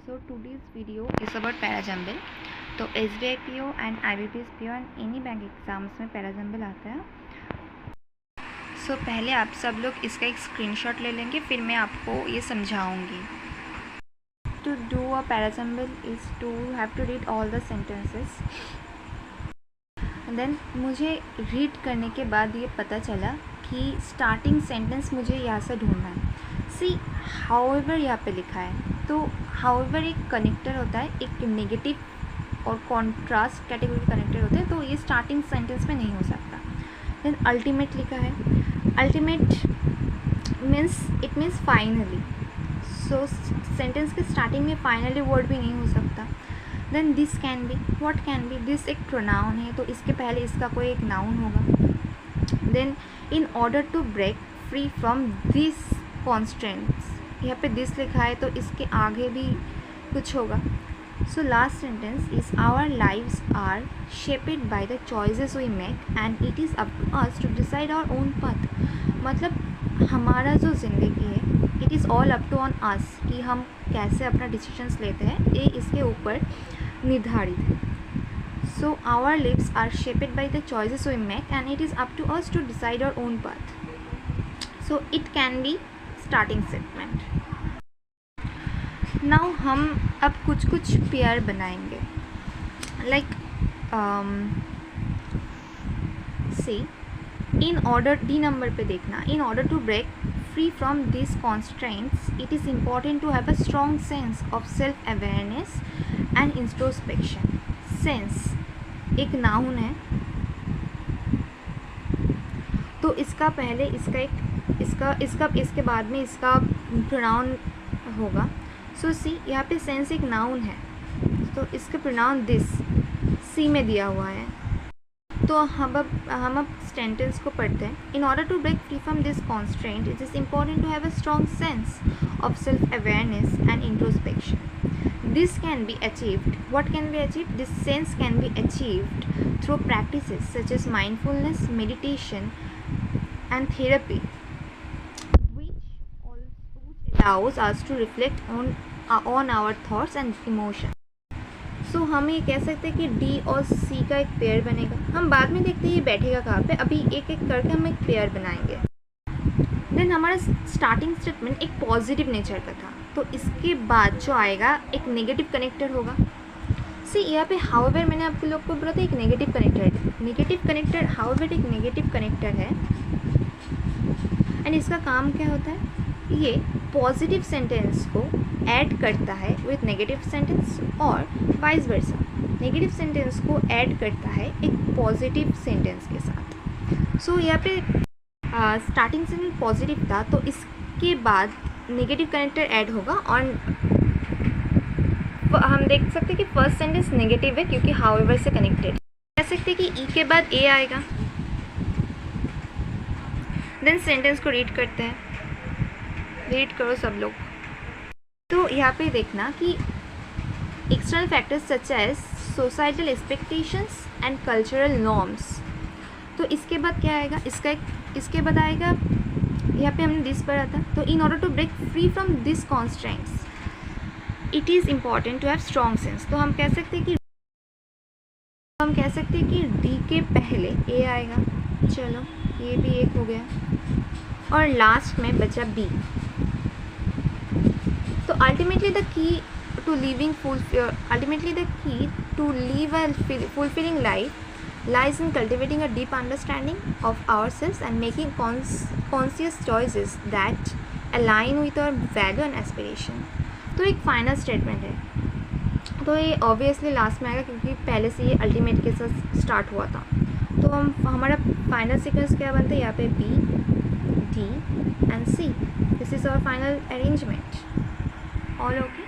So today's video is about parajumble. तो SBI PO and IBPS PO and any bank exams में parajumble आता है. So पहले आप सब लोग इसका एक स्क्रीनशॉट ले लेंगे, फिर मैं आपको ये समझाऊंगी. To do a parajumble is to have to read all the sentences. Then मुझे रीड करने के बाद ये पता चला कि स्टार्टिंग सेंटेंस मुझे यहाँ से ढूंढना है. सी हाउएवर यहाँ पे लिखा है, तो हाउएवर एक कनेक्टर होता है, एक नेगेटिव और कॉन्ट्रास्ट कैटेगरी कनेक्टर होते हैं, तो ये स्टार्टिंग सेंटेंस में नहीं हो सकता. देन अल्टीमेट लिखा है. Ultimate means finally, so sentence के स्टार्टिंग में फाइनली वर्ड भी नहीं हो सकता. Then this can be, what can be, this एक प्रोनाउन है, तो इसके पहले इसका कोई एक नाउन होगा. Then in order to break free from this constants, यहाँ पे दिस लिखा है तो इसके आगे भी कुछ होगा. So last sentence is our lives are shaped by the choices we make and it is up to us to decide our own path. मतलब हमारा जो ज़िंदगी है, it is all up to on us कि हम कैसे अपना decisions लेते हैं, ये इसके ऊपर निर्धारित है. So our lives are shaped by the choices we make and it is up to us to decide our own path. So it can be starting statement. Now हम अब कुछ पेयर बनाएंगे. Like C in order, D number पे देखना. In order to break free from this constraints it is important to have a strong sense of self awareness and introspection. Sense एक noun है, तो इसका पहले इसका एक इसके बाद में इसका प्रोनाउन होगा. सो सी यहाँ पे सेंस एक नाउन है, तो इसका प्रोनाउन दिस सी में दिया हुआ है. तो हम अब सेंटेंस को पढ़ते हैं. In order to break free from this constraint it is important to have a strong sense of self awareness and introspection. This can be achieved. What can be achieved? This sense can be achieved through practices such as mindfulness, meditation, and therapy, which allows us to reflect on our thoughts and emotions. So हम ये कह सकते हैं कि D और सी का एक pair बनेगा. हम बाद में देखते हैं ये बैठेगा कहाँ पे. अभी एक एक करके हम एक पेयर बनाएंगे. देन हमारा स्टार्टिंग स्टेटमेंट एक पॉजिटिव नेचर का था, तो इसके बाद जो आएगा एक नेगेटिव कनेक्टर होगा. सी यहाँ पे हाउएवर मैंने आपके लोग को बोला था एक नेगेटिव कनेक्टर. हाउएवर एक नेगेटिव कनेक्टर है एंड इसका काम क्या होता है, ये पॉजिटिव सेंटेंस को ऐड करता है विथ नेगेटिव सेंटेंस और वाइस वर्सा. नेगेटिव सेंटेंस को ऐड करता है एक पॉजिटिव सेंटेंस के साथ. सो यहाँ पे स्टार्टिंग सेंटेंस पॉजिटिव था, तो इसके बाद नेगेटिव कनेक्टर ऐड होगा और हम देख सकते हैं कि फर्स्ट सेंटेंस नेगेटिव है क्योंकि हाउएवर से कनेक्टेड. कह सकते हैं कि ई के बाद ए आएगा. देन सेंटेंस को रीड करते हैं. रीड करो सब लोग. तो यहाँ पे देखना कि external factors such as societal expectations and cultural norms. तो इसके बाद क्या आएगा, इसके बाद आएगा, यहाँ पे हमने दिस पढ़ा था. तो in order to break free from this constraints it is important to have strong sense. तो हम कह सकते हैं कि डी के पहले ए आएगा. चलो ये भी एक हो गया और लास्ट में बचा बी. तो ultimately the key to live a fulfilling life lies in cultivating a deep understanding of ourselves and making conscious choices that align with our value and aspiration. तो एक फाइनल स्टेटमेंट है, तो ये obviously last में आएगा क्योंकि पहले से ये अल्टीमेट के साथ स्टार्ट हुआ था. तो हमारा फाइनल सीक्वेंस क्या बनता है, यहाँ पे B, D and C. This is our final arrangement. All okay.